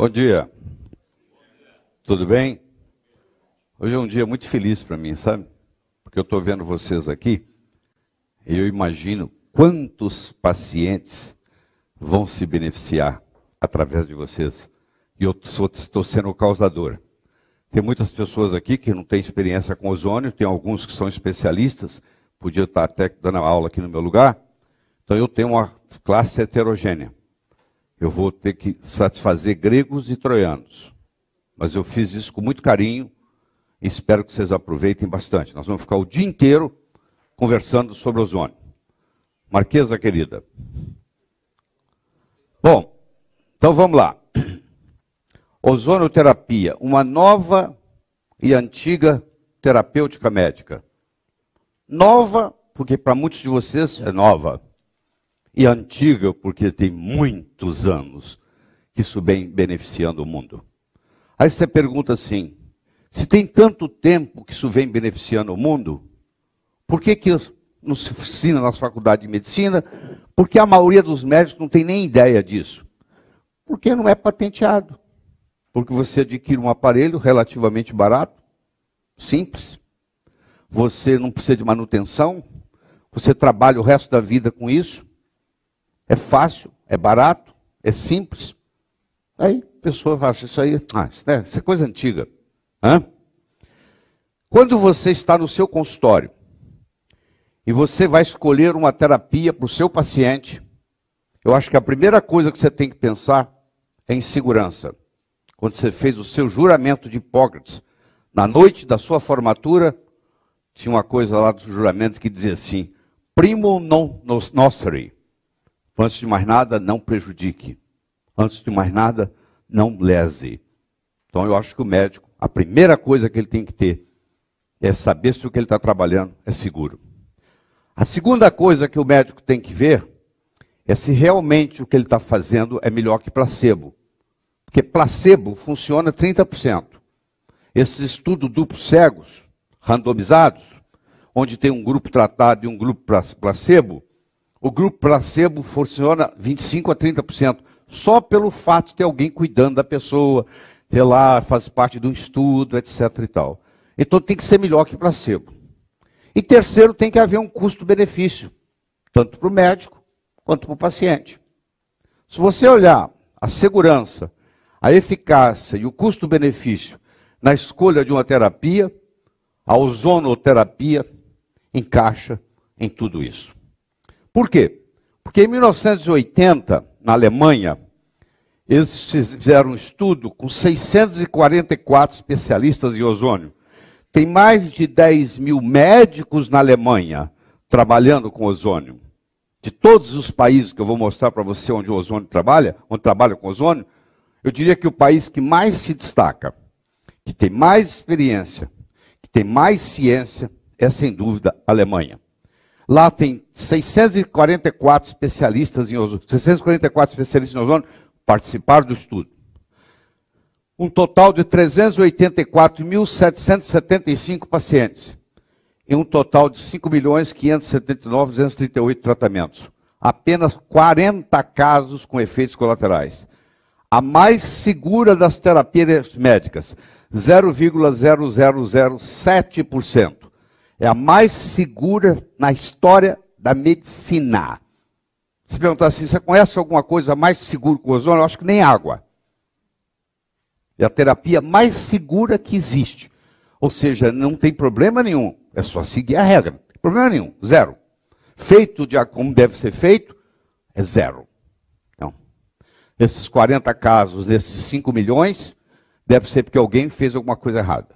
Bom dia. Tudo bem? Hoje é um dia muito feliz para mim, sabe? Porque eu estou vendo vocês aqui e eu imagino quantos pacientes vão se beneficiar através de vocês. E eu estou sendo o causador. Tem muitas pessoas aqui que não têm experiência com ozônio, tem alguns que são especialistas, podia estar até dando aula aqui no meu lugar. Então eu tenho uma classe heterogênea. Eu vou ter que satisfazer gregos e troianos. Mas eu fiz isso com muito carinho e espero que vocês aproveitem bastante. Nós vamos ficar o dia inteiro conversando sobre ozônio. Marquesa querida. Bom, então vamos lá. Ozonoterapia, uma nova e antiga terapêutica médica. Nova, porque para muitos de vocês é nova. E antiga, porque tem muitos anos que isso vem beneficiando o mundo. Aí você pergunta assim, se tem tanto tempo que isso vem beneficiando o mundo, por que não se ensina na faculdade de medicina? Porque a maioria dos médicos não tem nem ideia disso. Porque não é patenteado. Porque você adquire um aparelho relativamente barato, simples. Você não precisa de manutenção. Você trabalha o resto da vida com isso. É fácil, é barato, é simples. Aí a pessoa acha isso aí, isso é coisa antiga. Quando você está no seu consultório e você vai escolher uma terapia para o seu paciente, eu acho que a primeira coisa que você tem que pensar é em segurança. Quando você fez o seu juramento de Hipócrates, na noite da sua formatura, tinha uma coisa lá do juramento que dizia assim, primo non nocere. Antes de mais nada, não prejudique. Antes de mais nada, não lese. Então eu acho que o médico, a primeira coisa que ele tem que ter é saber se o que ele está trabalhando é seguro. A segunda coisa que o médico tem que ver é se realmente o que ele está fazendo é melhor que placebo. Porque placebo funciona 30%. Esses estudos duplos cegos, randomizados, onde tem um grupo tratado e um grupo placebo, o grupo placebo funciona 25% a 30%, só pelo fato de ter alguém cuidando da pessoa, ter lá, faz parte de um estudo, etc. e tal. Então tem que ser melhor que placebo. E terceiro, tem que haver um custo-benefício, tanto para o médico quanto para o paciente. Se você olhar a segurança, a eficácia e o custo-benefício na escolha de uma terapia, a ozonoterapia encaixa em tudo isso. Por quê? Porque em 1980, na Alemanha, eles fizeram um estudo com 644 especialistas em ozônio. Tem mais de 10 mil médicos na Alemanha trabalhando com ozônio. De todos os países que eu vou mostrar para você onde o ozônio trabalha, onde trabalha com ozônio, eu diria que o país que mais se destaca, que tem mais experiência, que tem mais ciência, é sem dúvida a Alemanha. Lá tem 644 especialistas em ozônio. 644 especialistas em ozônio participaram do estudo. Um total de 384.775 pacientes. E um total de 5.579.238 tratamentos. Apenas 40 casos com efeitos colaterais. A mais segura das terapias médicas, 0,0007%. É a mais segura na história da medicina. Se perguntar assim, você conhece alguma coisa mais segura que o ozônio? Eu acho que nem água. É a terapia mais segura que existe. Ou seja, não tem problema nenhum. É só seguir a regra. Não tem problema nenhum. Zero. Feito como deve ser feito, é zero. Então, esses 40 casos, desses 5 milhões, deve ser porque alguém fez alguma coisa errada.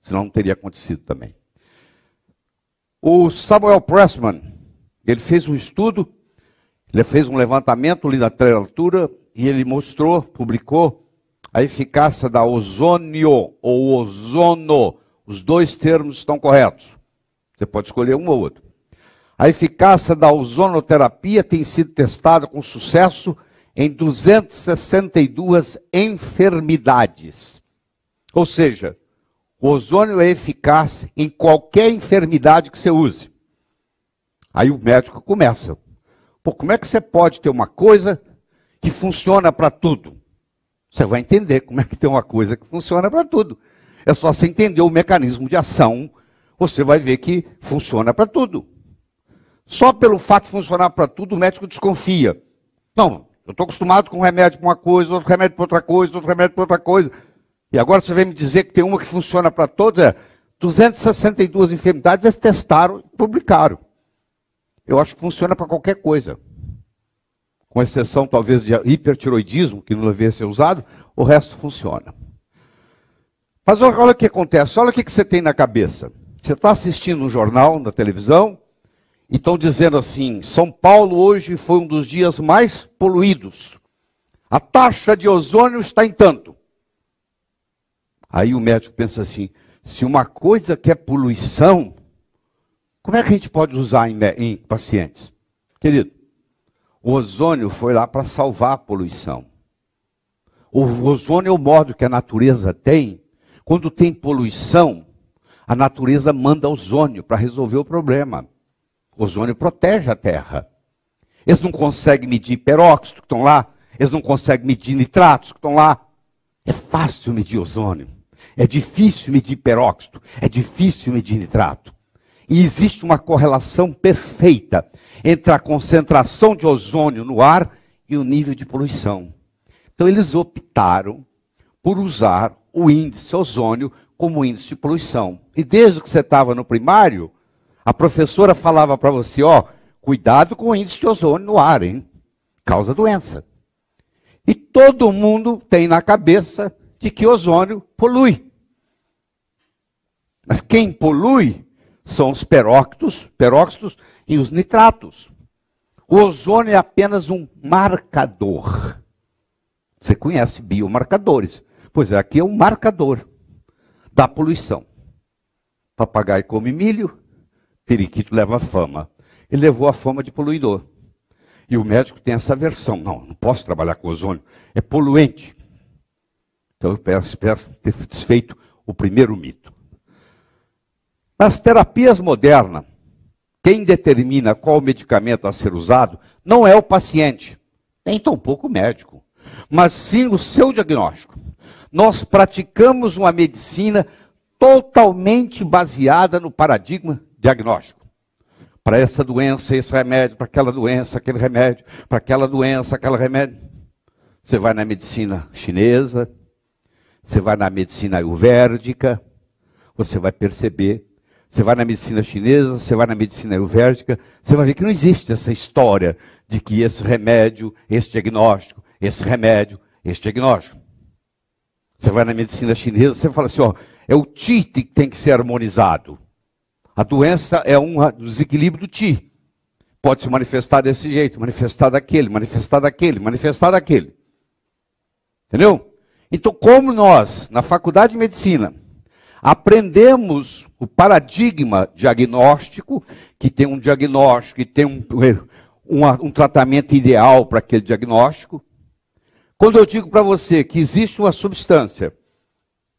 Senão não teria acontecido também. O Samuel Pressman, ele fez um estudo, ele fez um levantamento ali na literatura e ele mostrou, publicou a eficácia da ozônio ou ozono. Os dois termos estão corretos. Você pode escolher um ou outro. A eficácia da ozonoterapia tem sido testada com sucesso em 262 enfermidades. Ou seja, o ozônio é eficaz em qualquer enfermidade que você use. Aí o médico começa. Como é que você pode ter uma coisa que funciona para tudo? Você vai entender como é que tem uma coisa que funciona para tudo. É só você entender o mecanismo de ação, você vai ver que funciona para tudo. Só pelo fato de funcionar para tudo, o médico desconfia. Não, eu estou acostumado com um remédio para uma coisa, outro remédio para outra coisa, outro remédio para outra coisa. E agora você vem me dizer que tem uma que funciona para todos. 262 enfermidades eles testaram e publicaram. Eu acho que funciona para qualquer coisa. Com exceção, talvez, de hipertiroidismo, que não deveria ser usado, o resto funciona. Mas olha o que acontece, olha o que você tem na cabeça. Você está assistindo um jornal na televisão, e estão dizendo assim, São Paulo hoje foi um dos dias mais poluídos. A taxa de ozônio está em tanto. Aí o médico pensa assim, se uma coisa que é poluição, como é que a gente pode usar em pacientes? Querido, o ozônio foi lá para salvar a poluição. O ozônio é o modo que a natureza tem. Quando tem poluição, a natureza manda ozônio para resolver o problema. O ozônio protege a Terra. Eles não conseguem medir peróxido que estão lá. Eles não conseguem medir nitratos que estão lá. É fácil medir ozônio. É difícil medir peróxido. É difícil medir nitrato. E existe uma correlação perfeita entre a concentração de ozônio no ar e o nível de poluição. Então eles optaram por usar o índice ozônio como índice de poluição. E desde que você estava no primário, a professora falava para você, cuidado com o índice de ozônio no ar, hein? Causa doença. E todo mundo tem na cabeça de que ozônio polui. Mas quem polui são os peróxidos e os nitratos. O ozônio é apenas um marcador. Você conhece biomarcadores. Pois é, aqui é um marcador da poluição. Papagaio come milho, periquito leva fama. Ele levou a fama de poluidor. E o médico tem essa versão. Não posso trabalhar com ozônio. É poluente. Então eu espero ter desfeito o primeiro mito. Nas terapias modernas, quem determina qual medicamento a ser usado não é o paciente, nem tampouco o médico, mas sim o seu diagnóstico. Nós praticamos uma medicina totalmente baseada no paradigma diagnóstico. Para essa doença, esse remédio, para aquela doença, aquele remédio, para aquela doença, aquele remédio. Você vai na medicina chinesa, você vai na medicina ayurvédica, você vai perceber. Você vai na medicina chinesa, você vai na medicina ayurvédica, você vai ver que não existe essa história de que esse remédio, esse diagnóstico, esse remédio, esse diagnóstico. Você vai na medicina chinesa, você fala assim, é o Qi que tem que ser harmonizado. A doença é um desequilíbrio do Qi. Pode se manifestar desse jeito, manifestar daquele, manifestar daquele, manifestar daquele. Entendeu? Então, como nós, na faculdade de medicina, aprendemos o paradigma diagnóstico, que tem um diagnóstico, que tem um tratamento ideal para aquele diagnóstico. Quando eu digo para você que existe uma substância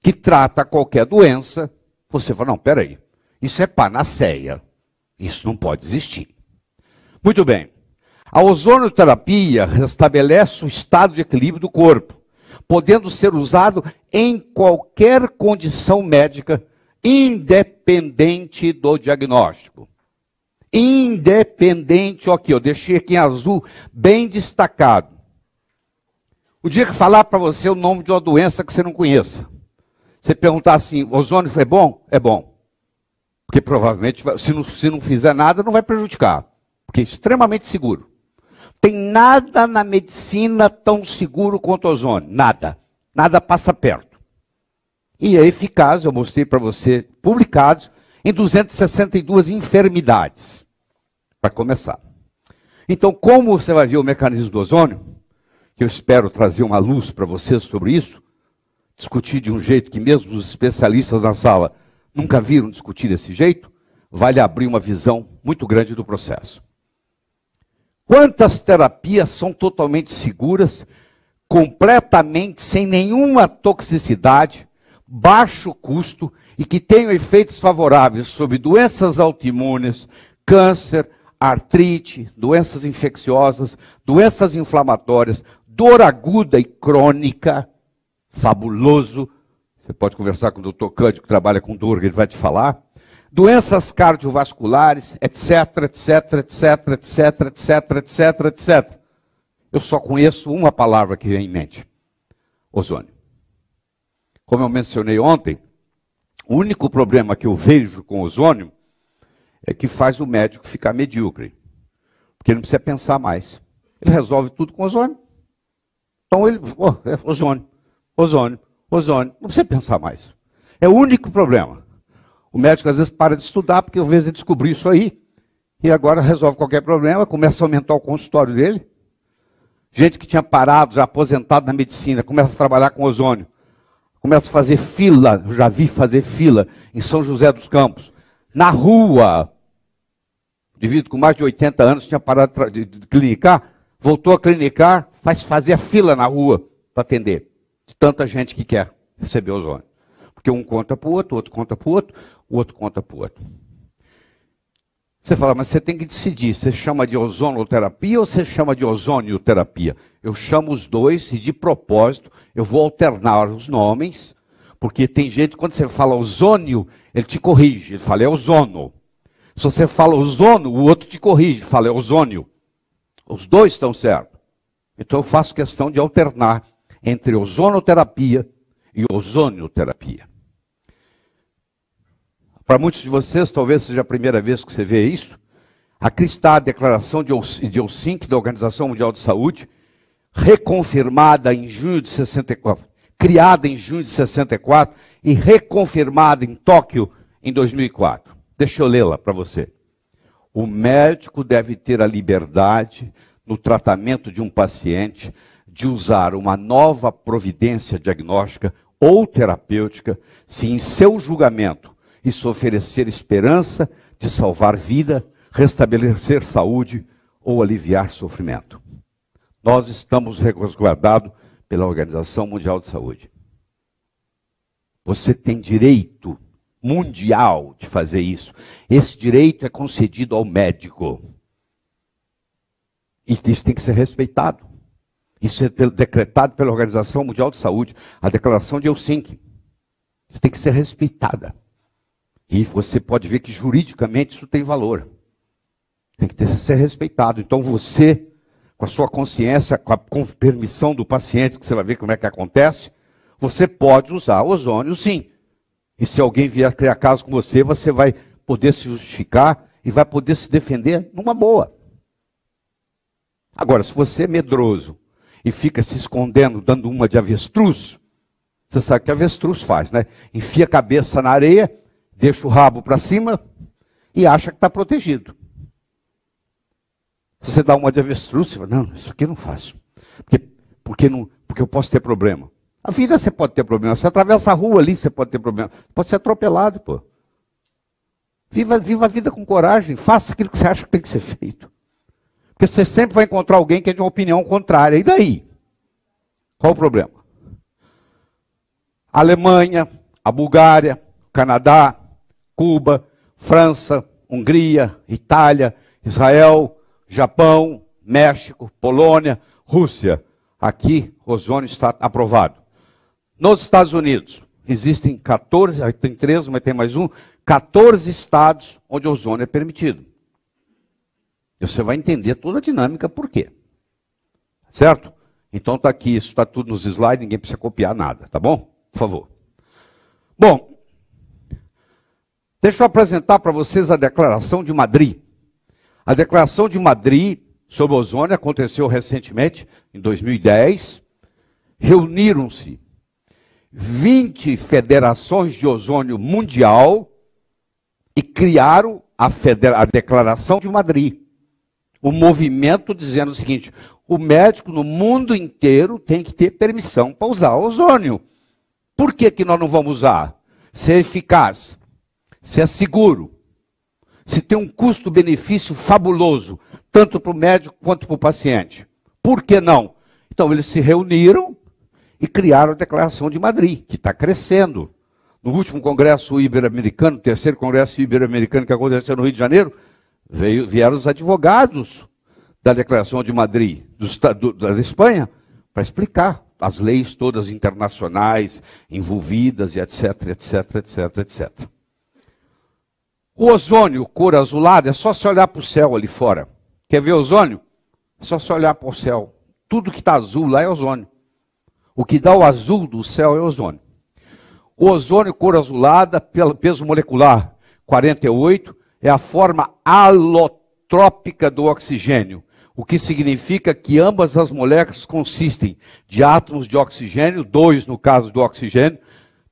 que trata qualquer doença, você fala, não, peraí, isso é panaceia, isso não pode existir. Muito bem, a ozonoterapia restabelece o estado de equilíbrio do corpo, podendo ser usado em qualquer condição médica, independente do diagnóstico. Independente, aqui, eu deixei aqui em azul, bem destacado. O dia que falar para você o nome de uma doença que você não conheça, você perguntar assim, ozônio é bom? É bom. Porque provavelmente, se não fizer nada, não vai prejudicar. Porque é extremamente seguro. Tem nada na medicina tão seguro quanto o ozônio. Nada. Nada passa perto. E é eficaz, eu mostrei para você, publicados em 262 enfermidades. Para começar. Então, como você vai ver o mecanismo do ozônio, que eu espero trazer uma luz para vocês sobre isso, discutir de um jeito que mesmo os especialistas na sala nunca viram discutir desse jeito, vai lhe abrir uma visão muito grande do processo. Quantas terapias são totalmente seguras, completamente sem nenhuma toxicidade, baixo custo e que tenham efeitos favoráveis sobre doenças autoimunes, câncer, artrite, doenças infecciosas, doenças inflamatórias, dor aguda e crônica, fabuloso. Você pode conversar com o Dr. Cândido, que trabalha com dor, ele vai te falar. Doenças cardiovasculares, etc, etc, etc, etc, etc, etc, etc. Eu só conheço uma palavra que vem em mente: ozônio. Como eu mencionei ontem, o único problema que eu vejo com ozônio é que faz o médico ficar medíocre. Porque ele não precisa pensar mais. Ele resolve tudo com ozônio. Então ele, ozônio, ozônio, ozônio. Não precisa pensar mais. É o único problema. O médico às vezes para de estudar, porque às vezes ele descobriu isso aí, e agora resolve qualquer problema, começa a aumentar o consultório dele. Gente que tinha parado, já aposentado na medicina, começa a trabalhar com ozônio. Começa a fazer fila, eu já vi fazer fila em São José dos Campos, na rua. O indivíduo com mais de 80 anos tinha parado de clinicar, voltou a clinicar, fazia fila na rua para atender. De tanta gente que quer receber ozônio. Porque um conta para o outro conta para o outro conta para o outro. Você fala, mas você tem que decidir, você chama de ozonoterapia ou você chama de ozonioterapia? Eu chamo os dois e, de propósito, eu vou alternar os nomes, porque tem gente, quando você fala ozônio, ele te corrige, ele fala é ozono. Se você fala ozono, o outro te corrige, fala é ozônio. Os dois estão certos. Então eu faço questão de alternar entre ozonoterapia e ozonioterapia. Para muitos de vocês, talvez seja a primeira vez que você vê isso. Aqui está a declaração de Helsinki, da Organização Mundial de Saúde, reconfirmada em junho de 64, criada em junho de 64 e reconfirmada em Tóquio em 2004. Deixa eu lê-la para você. O médico deve ter a liberdade, no tratamento de um paciente, de usar uma nova providência diagnóstica ou terapêutica, se em seu julgamento isso oferecer esperança de salvar vida, restabelecer saúde ou aliviar sofrimento. Nós estamos resguardados pela Organização Mundial de Saúde. Você tem direito mundial de fazer isso. Esse direito é concedido ao médico. E isso tem que ser respeitado. Isso é decretado pela Organização Mundial de Saúde, a Declaração de Helsinki. Isso tem que ser respeitada. E você pode ver que juridicamente isso tem valor. Tem que ser respeitado. Então você, com a sua consciência, com permissão do paciente, que você vai ver como é que acontece, você pode usar ozônio sim. E se alguém vier criar caso com você, você vai poder se justificar e vai poder se defender numa boa. Agora, se você é medroso e fica se escondendo, dando uma de avestruz, você sabe o que avestruz faz, né? Enfia a cabeça na areia, deixa o rabo para cima e acha que está protegido. Se você dá uma de avestruz, você fala, não, isso aqui eu não faço. Porque eu posso ter problema. A vida você pode ter problema. Você atravessa a rua ali, você pode ter problema. Pode ser atropelado, pô. Viva a vida com coragem. Faça aquilo que você acha que tem que ser feito. Porque você sempre vai encontrar alguém que é de uma opinião contrária. E daí? Qual o problema? A Alemanha, a Bulgária, o Canadá, Cuba, França, Hungria, Itália, Israel, Japão, México, Polônia, Rússia. Aqui, o ozônio está aprovado. Nos Estados Unidos, existem 14, tem 13, mas tem mais um, 14 estados onde o ozônio é permitido. E você vai entender toda a dinâmica por quê. Certo? Então está aqui, isso está tudo nos slides, ninguém precisa copiar nada, tá bom? Por favor. Bom, deixa eu apresentar para vocês a Declaração de Madrid. A Declaração de Madrid sobre o ozônio aconteceu recentemente, em 2010. Reuniram-se 20 federações de ozônio mundial e criaram a Declaração de Madrid. O movimento dizendo o seguinte: o médico no mundo inteiro tem que ter permissão para usar ozônio. Por que nós não vamos usar? Se é eficaz, se é seguro, se tem um custo-benefício fabuloso, tanto para o médico quanto para o paciente. Por que não? Então eles se reuniram e criaram a Declaração de Madrid, que está crescendo. No último congresso ibero-americano, o terceiro congresso ibero-americano que aconteceu no Rio de Janeiro, vieram os advogados da Declaração de Madrid, da Espanha, para explicar as leis todas internacionais envolvidas, e etc, etc, etc, etc. O ozônio, cor azulada, é só se olhar para o céu ali fora. Quer ver ozônio? É só se olhar para o céu. Tudo que está azul lá é ozônio. O que dá o azul do céu é ozônio. O ozônio, cor azulada, pelo peso molecular 48, é a forma alotrópica do oxigênio. O que significa que ambas as moléculas consistem de átomos de oxigênio, 2 no caso do oxigênio,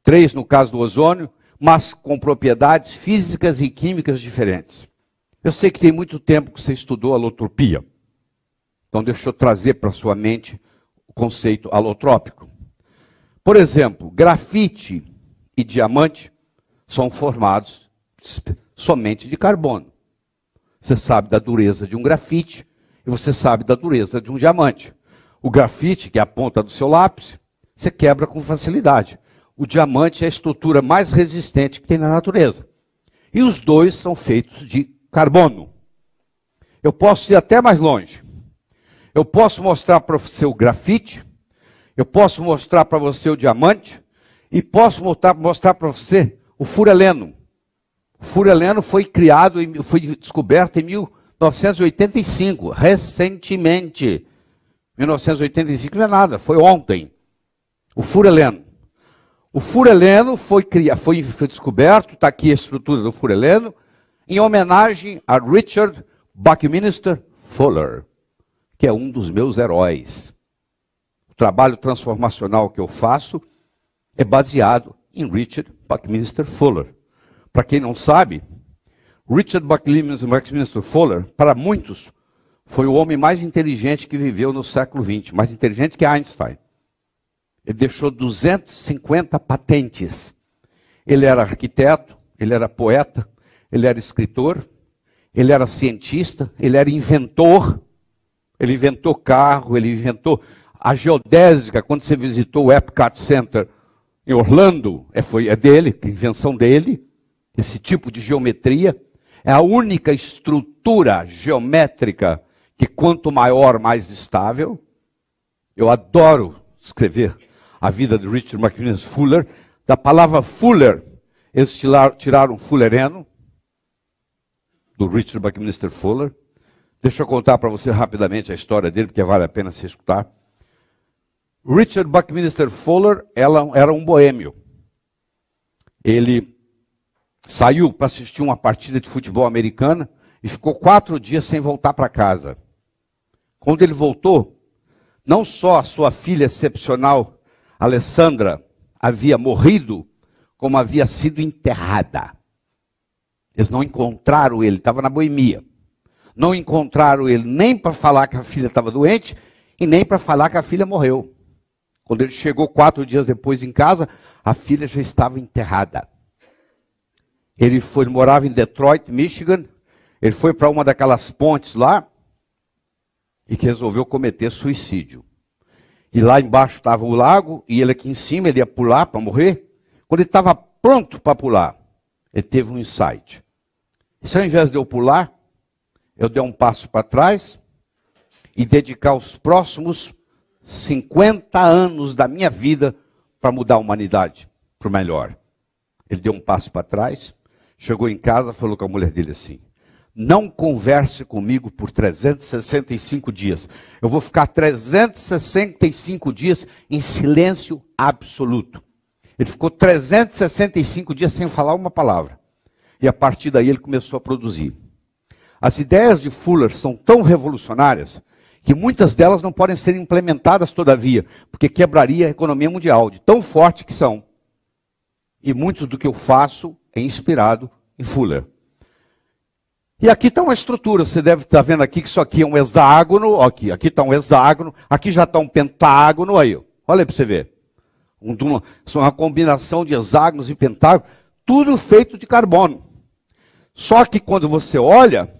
3 no caso do ozônio, mas com propriedades físicas e químicas diferentes. Eu sei que tem muito tempo que você estudou alotropia. Então deixa eu trazer para a sua mente o conceito alotrópico. Por exemplo, grafite e diamante são formados somente de carbono. Você sabe da dureza de um grafite e você sabe da dureza de um diamante. O grafite, que é a ponta do seu lápis, você quebra com facilidade. O diamante é a estrutura mais resistente que tem na natureza. E os dois são feitos de carbono. Eu posso ir até mais longe. Eu posso mostrar para você o grafite, eu posso mostrar para você o diamante, e posso mostrar para você o fureleno. O fureleno foi criado, foi descoberto em 1985, recentemente. 1985 não é nada, foi ontem. O fureleno. O fureleno foi descoberto, está aqui a estrutura do fureleno, em homenagem a Richard Buckminster Fuller, que é um dos meus heróis. O trabalho transformacional que eu faço é baseado em Richard Buckminster Fuller. Para quem não sabe, Richard Buckminster Fuller, para muitos, foi o homem mais inteligente que viveu no século XX, mais inteligente que Einstein. Ele deixou 250 patentes. Ele era arquiteto, ele era poeta, ele era escritor, ele era cientista, ele era inventor. Ele inventou carro, ele inventou a geodésica. Quando você visitou o Epcot Center em Orlando, é dele, a invenção dele. Esse tipo de geometria é a única estrutura geométrica que quanto maior, mais estável. Eu adoro escrever a vida de Richard Buckminster Fuller. Da palavra Fuller, eles tiraram fullereno, do Richard Buckminster Fuller. Deixa eu contar para você rapidamente a história dele, porque vale a pena se escutar. Richard Buckminster Fuller era um boêmio. Ele saiu para assistir uma partida de futebol americana e ficou 4 dias sem voltar para casa. Quando ele voltou, não só a sua filha excepcional, Alessandra, havia morrido, como havia sido enterrada. Eles não encontraram ele, estava na boemia. Não encontraram ele nem para falar que a filha estava doente e nem para falar que a filha morreu. Quando ele chegou 4 dias depois em casa, a filha já estava enterrada. Ele morava em Detroit, Michigan. Ele foi para uma daquelas pontes lá e que resolveu cometer suicídio. E lá embaixo estava o lago e ele aqui em cima, ele ia pular para morrer. Quando ele estava pronto para pular, ele teve um insight. E se ao invés de eu pular, eu dei um passo para trás e dedicar os próximos 50 anos da minha vida para mudar a humanidade para o melhor. Ele deu um passo para trás, chegou em casa, falou com a mulher dele assim: não converse comigo por 365 dias. Eu vou ficar 365 dias em silêncio absoluto. Ele ficou 365 dias sem falar uma palavra. E a partir daí ele começou a produzir. As ideias de Fuller são tão revolucionárias que muitas delas não podem ser implementadas todavia, porque quebraria a economia mundial, de tão forte que são. E muito do que eu faço é inspirado em Fuller. E aqui está uma estrutura, você deve estar vendo aqui que isso aqui é um hexágono, aqui está um hexágono, aqui já está um pentágono, aí, olha aí para você ver. Uma combinação de hexágonos e pentágonos, tudo feito de carbono. Só que quando você olha,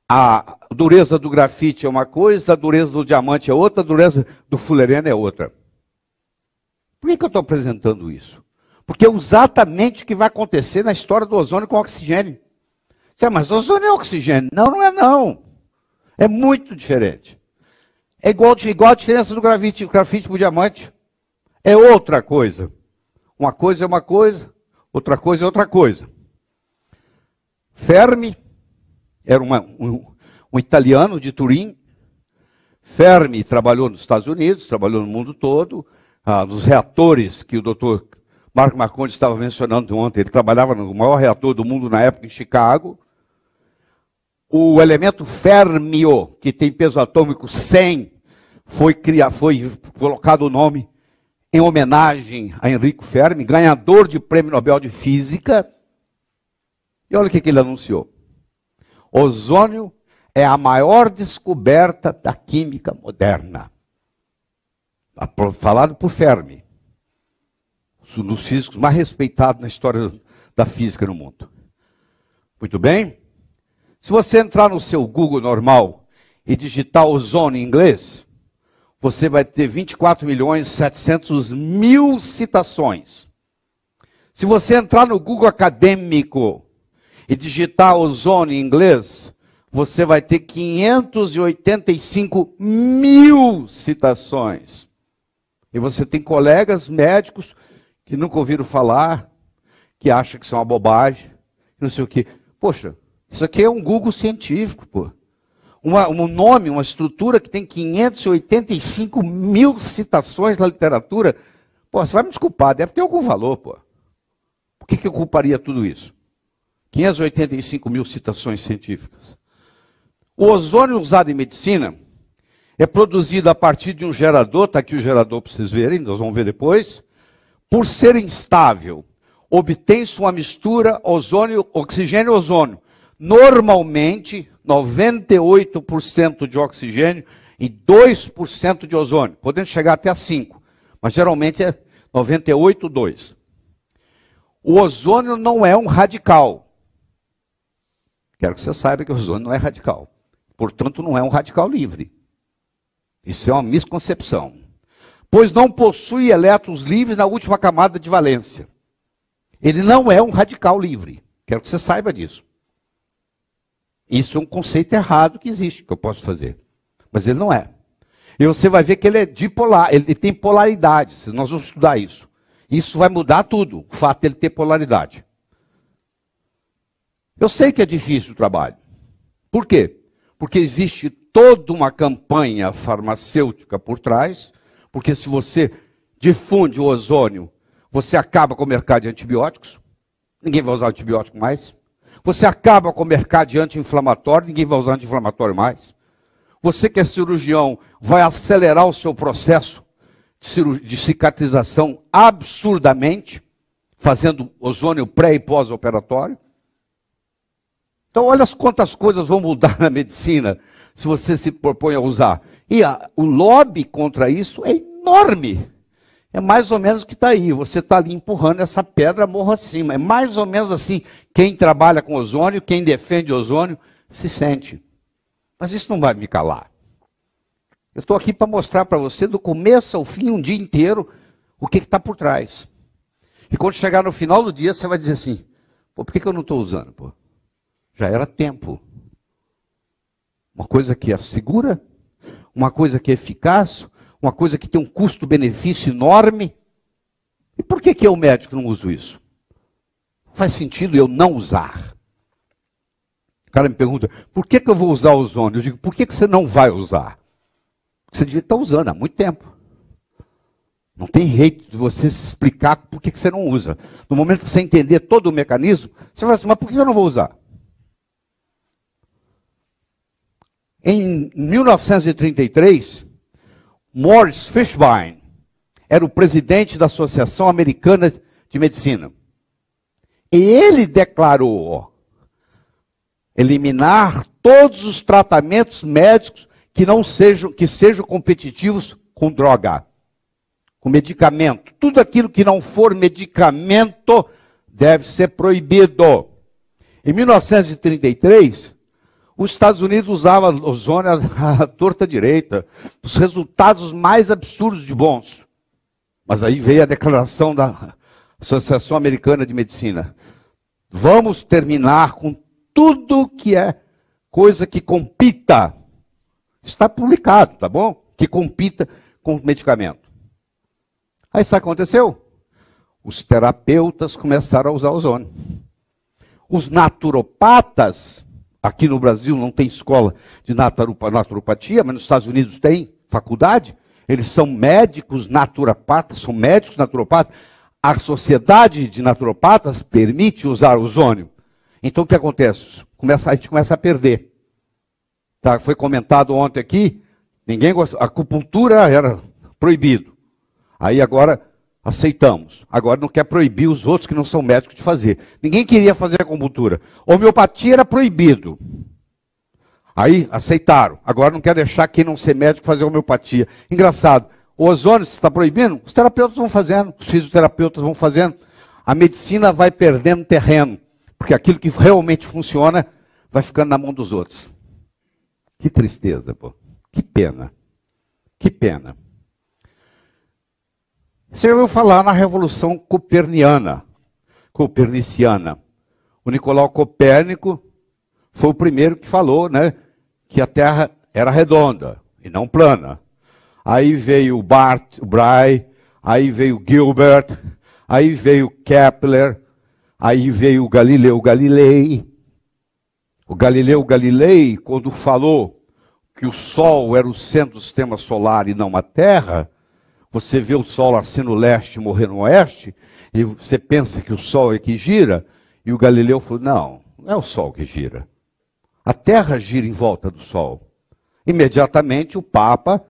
a dureza do grafite é uma coisa, a dureza do diamante é outra, a dureza do fullereno é outra. Por que eu estou apresentando isso? Porque é exatamente o que vai acontecer na história do ozônio com oxigênio. Mas ozônio é oxigênio. Não, não é não. É muito diferente. É igual a diferença do grafite para o diamante. É outra coisa. Uma coisa é uma coisa, outra coisa é outra coisa. Fermi era um italiano de Turim. Fermi trabalhou nos Estados Unidos, trabalhou no mundo todo. Nos reatores que o doutor Marco Marcondes estava mencionando ontem, ele trabalhava no maior reator do mundo na época em Chicago. O elemento férmio, que tem peso atômico 100, foi colocado o nome em homenagem a Enrico Fermi, ganhador de Prêmio Nobel de Física. E olha o que ele anunciou. Ozônio é a maior descoberta da química moderna. Falado por Fermi, um dos físicos mais respeitados na história da física no mundo. Muito bem? Se você entrar no seu Google normal e digitar ozônio em inglês, você vai ter 24.700.000 citações. Se você entrar no Google acadêmico e digitar ozônio em inglês, você vai ter 585.000 citações. E você tem colegas médicos que nunca ouviram falar, que acham que isso é uma bobagem, não sei o quê. Poxa, isso aqui é um Google científico, pô. Um nome, uma estrutura que tem 585.000 citações na literatura. Pô, você vai me desculpar, deve ter algum valor, pô. Por que eu culparia tudo isso? 585.000 citações científicas. O ozônio usado em medicina é produzido a partir de um gerador, está aqui o gerador para vocês verem, nós vamos ver depois. Por ser instável, obtém-se uma mistura oxigênio-ozônio. Normalmente, 98% de oxigênio e 2% de ozônio, podendo chegar até a 5%, mas geralmente é 98,2%. O ozônio não é um radical. Quero que você saiba que o ozônio não é radical. Portanto, não é um radical livre. Isso é uma misconcepção. Pois não possui elétrons livres na última camada de valência. Ele não é um radical livre. Quero que você saiba disso. Isso é um conceito errado que existe, que eu posso fazer. Mas ele não é. E você vai ver que ele é dipolar, ele tem polaridade. Nós vamos estudar isso. Isso vai mudar tudo, o fato de ele ter polaridade. Eu sei que é difícil o trabalho. Por quê? Porque existe toda uma campanha farmacêutica por trás, porque se você difunde o ozônio, você acaba com o mercado de antibióticos, ninguém vai usar antibiótico mais. Você acaba com o mercado de anti-inflamatório, ninguém vai usar anti-inflamatório mais. Você que é cirurgião, vai acelerar o seu processo de cicatrização absurdamente, fazendo ozônio pré e pós-operatório. Então, olha quantas coisas vão mudar na medicina se você se propõe a usar. E o lobby contra isso é enorme. É mais ou menos o que está aí. Você está ali empurrando essa pedra morro acima. É mais ou menos assim. Quem trabalha com ozônio, quem defende ozônio, se sente. Mas isso não vai me calar. Eu estou aqui para mostrar para você, do começo ao fim, um dia inteiro, o que está por trás. E quando chegar no final do dia, você vai dizer assim, pô, por que eu não estou usando? Pô? Já era tempo. Uma coisa que é segura, uma coisa que é eficaz, uma coisa que tem um custo-benefício enorme. E por que eu, médico, não uso isso? Faz sentido eu não usar. O cara me pergunta, por que eu vou usar ozônio? Eu digo, por que você não vai usar? Porque você devia estar usando há muito tempo. Não tem jeito de você se explicar por que você não usa. No momento que você entender todo o mecanismo, você vai assim, mas por que eu não vou usar? Em 1933, Morris Fishbein era o presidente da Associação Americana de Medicina. E ele declarou eliminar todos os tratamentos médicos que sejam competitivos com droga, com medicamento. Tudo aquilo que não for medicamento deve ser proibido. Em 1933, os Estados Unidos usavam ozônio à torta direita, os resultados mais absurdos de bons. Mas aí veio a declaração da Associação Americana de Medicina. Vamos terminar com tudo que é coisa que compita. Está publicado, tá bom? que compita com o medicamento. Aí sabe o que aconteceu? Os terapeutas começaram a usar ozônio. Os naturopatas, aqui no Brasil não tem escola de naturopatia, mas nos Estados Unidos tem faculdade. Eles são médicos naturopatas, são médicos naturopatas. A sociedade de naturopatas permite usar ozônio. Então o que acontece? A gente começa a perder. Tá? Foi comentado ontem aqui, ninguém gosta, a acupuntura era proibido. Aí agora aceitamos. Agora não quer proibir os outros que não são médicos de fazer. Ninguém queria fazer acupuntura. Homeopatia era proibido. Aí aceitaram. Agora não quer deixar quem não ser médico fazer homeopatia. Engraçado. O ozônio está proibindo? Os terapeutas vão fazendo, os fisioterapeutas vão fazendo. A medicina vai perdendo terreno. Porque aquilo que realmente funciona vai ficando na mão dos outros. Que tristeza, pô. Que pena. Que pena. Você ouviu falar na Revolução Coperniciana. O Nicolau Copérnico foi o primeiro que falou, né, que a Terra era redonda e não plana. Aí veio o Bray, aí veio Gilbert, aí veio Kepler, aí veio o Galileu Galilei. O Galileu Galilei, quando falou que o Sol era o centro do sistema solar e não a Terra, você vê o Sol assim no leste e morrer no oeste, e você pensa que o Sol é que gira, e o Galileu falou, não é o Sol que gira. A Terra gira em volta do Sol. Imediatamente o Papa